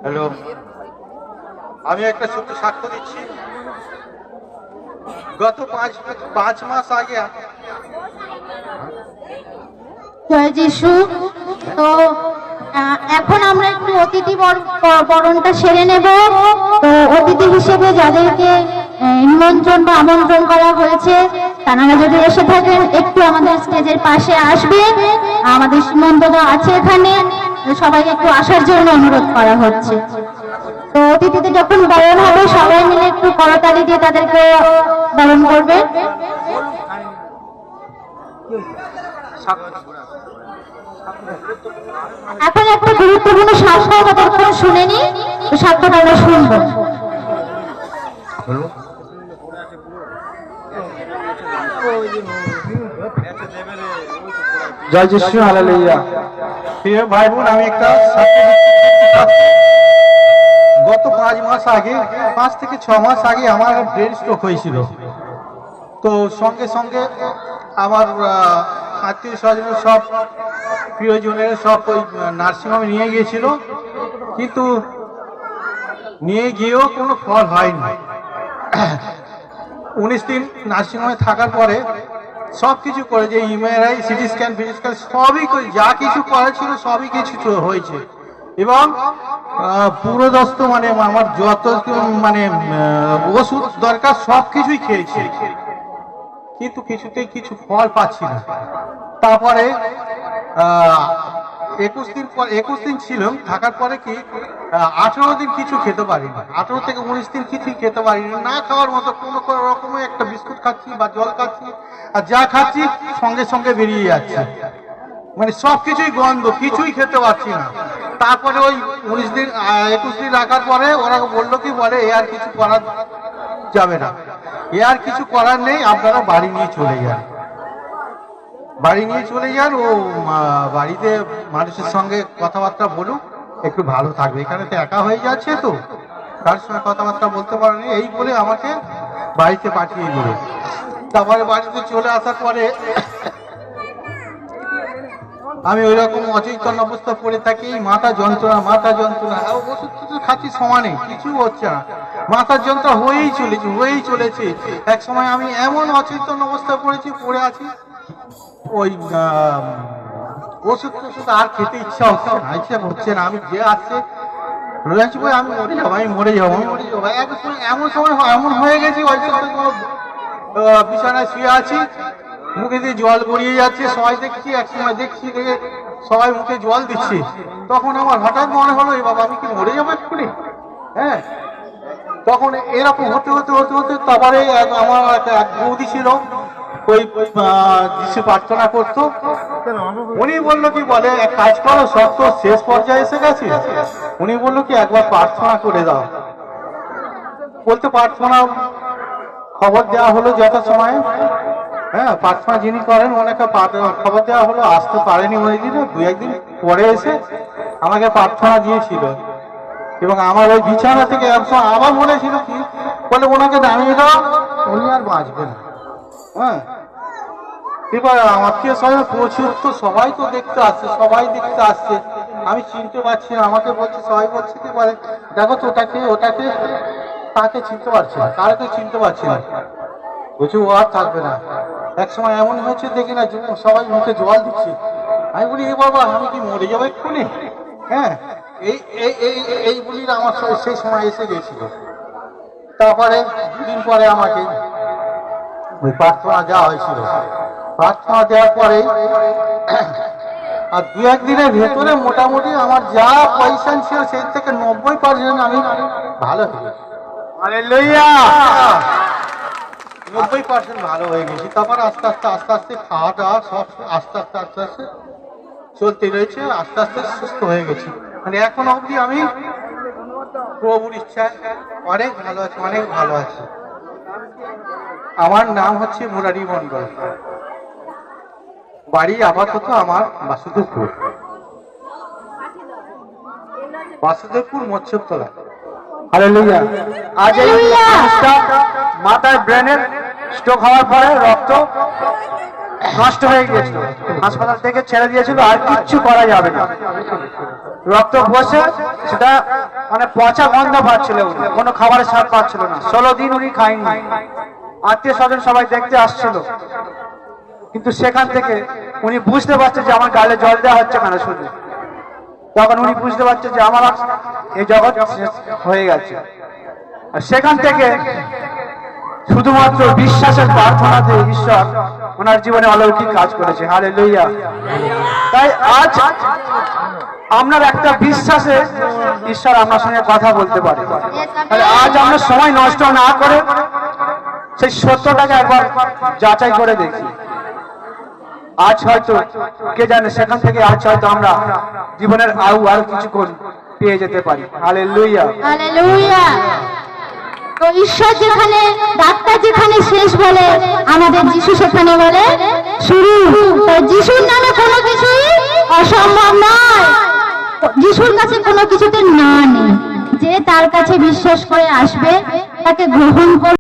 Hello, আমি একটা ছোট্ট সাক্ষ্য দিচ্ছি। গত পাঁচ মাস আগে জয় যিশু। তো এখন আমরা একটু অতিথি বরণটা সেরে নেব। তো অতিথি হিসেবে যাদেরকে নিমন্ত্রণ বা আমন্ত্রণ করা হয়েছে তারা যদি এসে থাকেন একটু আমাদের স্টেজের পাশে আসবেন। আমাদের সীমন্তদা আছে এখানে, সবাইকে একটু আসার জন্য অনুরোধ করা হচ্ছে। তো অতিথিতে যখন বরণ হবে সবাই মিলে একটু করতালি দিয়ে তাদেরকে বরণ করবে। এখন একটা গুরুত্বপূর্ণ সাক্ষ্য যতক্ষণ শুনেনি সাক্ষ্যটা আমরা শুনবো। জয় যিশু, হালেলুয়া। প্রিয় ভাই বোন, আমি একটা সাক্ষ্য দিচ্ছি। গত 5 থেকে 6 মাস আগে আমার ব্রেন স্ট্রোক হয়েছিল। তো সঙ্গে সঙ্গে আমার আত্মীয় স্বজনের সব প্রিয়জনের সব ওই নার্সিংহোমে নিয়ে গিয়েছিল, কিন্তু নিয়ে গিয়েও কোনো ফল হয়নি। 19 দিন নার্সিংহোমে থাকার পরে সব কিছু করে, যে এমআরআই, সিটি স্ক্যান, ফিজিক্যাল সবই করে, যা কিছু করা ছিল সবই কিছু হয়েছে। এবং পুরোদস্ত মানে আমার যত মানে ওষুধ দরকার সব কিছুই খেয়েছি, কিন্তু কিছুতেই কিছু ফল পাচ্ছি না। তারপরে 21 দিন ছিলাম, থাকার পরে কি 18 দিন কিছু খেতে পারিনি। 18 থেকে 19 দিন কিছুই খেতে পারিনি, না খাওয়ার মতো কোনো রকমের একটা বিস্কুট খাচ্ছি বা জল খাচ্ছি, আর যা খাচ্ছি সঙ্গে সঙ্গে বেরিয়ে যাচ্ছে, মানে সব কিছুই গন্ধ, কিছুই খেতে পারছি না। তারপরে ওই 21 দিন রাখার পরে ওরা বললো কি বলে এ আর কিছু করা যাবে না, এ আর কিছু করার নেই, আপনারা বাড়ি নিয়ে চলে যান। ও বাড়িতে মানুষের সঙ্গে কথাবার্তা বলুক, একটু ভালো থাকবে, এখানে তো একা হয়ে যাচ্ছে, তো তার সঙ্গে কথাবার্তা বলতে পারেনি, এই বলে আমাকে বাড়িতে পাঠিয়ে দিল। তারপরে বাড়িতে চলে আসার পরে আমি ওই রকম অচৈতন্য অবস্থা পড়ে থাকি, মাথা যন্ত্রণা, ওষুধ কিছু খাচ্ছি সমানে, কিছু হচ্ছে না, মাথার যন্ত্রণা হয়েই চলেছে। এক সময় আমি এমন অচৈতন্য অবস্থা পড়ে আছি, ওই ওষুধ আর খেতে ইচ্ছা হচ্ছে না। আমি যে আসছে রয়েছি বই, আমি মরে যাবো। এমন সময় এমন হয়ে গেছি, ওই বিছানায় শুয়ে আছি, মুখে দিয়ে জল গড়িয়ে যাচ্ছে, সবাই দেখছি, এক সময় দেখছি সবাই মুখে জল দিচ্ছে। তখন আমার হঠাৎ মনে হলো, এ বাবা আমি কি মরে যাবো এক্ষুনি। হ্যাঁ, তখন এরকম হতে তারপরে আমার এক বৌদি ছিল, ওই যিশু প্রার্থনা করতো, উনি বললো কি বলে এক কাজ করো, সব তো শেষ পর্যায়ে এসে গেছে, উনি বললো কি একবার প্রার্থনা করে দাও। বলতে প্রার্থনা খবর দেওয়া হলো যথাসময়ে। হ্যাঁ, প্রার্থনা যিনি করেন ওনাকে খবর দেওয়া হলো, আসতে পারেনি ওই দিনে, 2-1 দিন পরে এসে আমাকে প্রার্থনা দিয়েছিল। এবং আমার ওই বিছানা থেকে একদম আবার মনে ছিল কি বলে ওনাকে নামিয়ে দাও, উনি আর বাঁচবেন না। হ্যাঁ, এবার আত্মীয় স্বজন প্রচুর, তো সবাই তো দেখতে আসছে, আমি চিনতে পারছি না। আমাকে বলছে, সবাই বলছে কি বলে দেখো তো ওটাকে তাকে চিনতে পারছি না, কারকে চিনতে পারছি না, বলছি ও আর থাকবে না। এক সময় এমন হয়েছে দেখি না, সবাই মুখে জল দিচ্ছে, আমি বলি এ বাবা আমি কি মরে যাবো এক্ষুনি। হ্যাঁ, এই বলি আমার সেই সময় এসে গেছিল। তারপরে 2 দিন পরে আমাকে ওই প্রার্থনা দেওয়া হয়েছিল। প্রার্থনা দেওয়ার পরে আর 2-1 দিনের ভেতরে মোটামুটি আমার যা পজিশন ছিল সেই থেকে 90% আমি ভালো হয়ে গেছি। হালেলুয়া, 90% ভালো হয়ে গেছি। তারপর আস্তে আস্তে খাওয়া দাওয়া সব আস্তে আস্তে চলতে রয়েছে, আস্তে আস্তে সুস্থ হয়ে গেছি। মানে এখন অবধি আমি প্রভুর ইচ্ছায় অনেক ভালো আছি। আমার নাম হচ্ছে মুরারি মন্ডল, বাড়ি আপাতত আমার বাসুদেবপুর মৎস্যতলা। হালেলুয়া। আজ এই মাথায় ব্রেনের স্ট্রোক হওয়ার পরে রক্ত নষ্ট হয়ে গিয়েছিল, হাসপাতাল থেকে ছেড়ে দিয়েছিল, আর কিচ্ছু করা যাবে না, রক্ত বসে সেটা মানে পচা গন্ধ পাচ্ছিল উনি, কোনো খাবারের স্বাদ পাচ্ছিল না। 16 দিন উনি খায়নি, আত্মীয় স্বজন সবাই দেখতে আসছিল। কিন্তু সেখান থেকে উনি বুঝতে পারছে যে আমার গালে জল দেওয়া হচ্ছে কেন শুধু, তখন উনি বুঝতে পারছে যে আমার এই জগৎ শেষ হয়ে গেছে। আর সেখান থেকে শুধুমাত্র বিশ্বাসের প্রার্থনাতে ঈশ্বর ওনার জীবনে অলৌকিক কাজ করেছে। হালেলুয়া। তাই আজ আপনার একটা বিশ্বাসে ঈশ্বর আপনার সঙ্গে কথা বলতে পারে। তাহলে আজ আমরা সময় নষ্ট না করে সেই সত্যটাকে একবার যাচাই করে দেখি। আজ হয়তো কে জানে সেখান থেকে আজ হয়তো আমরা জীবনের আরো কিছু পেয়ে যেতে পারি। হালেলুয়া। হালেলুয়া। তো ঈশ্বর যেখানে, ডাক্তার যেখানে শেষ বলে, আমাদের যিশু সেখানে বলে শুরু। তো যিশুর নামে কোনো কিছুই অসম্ভব নয়, যিশুর কাছে কোনো কিছুতে না নেই। যে তার কাছে বিশ্বাস করে আসবে, তাকে গ্রহণ করবে।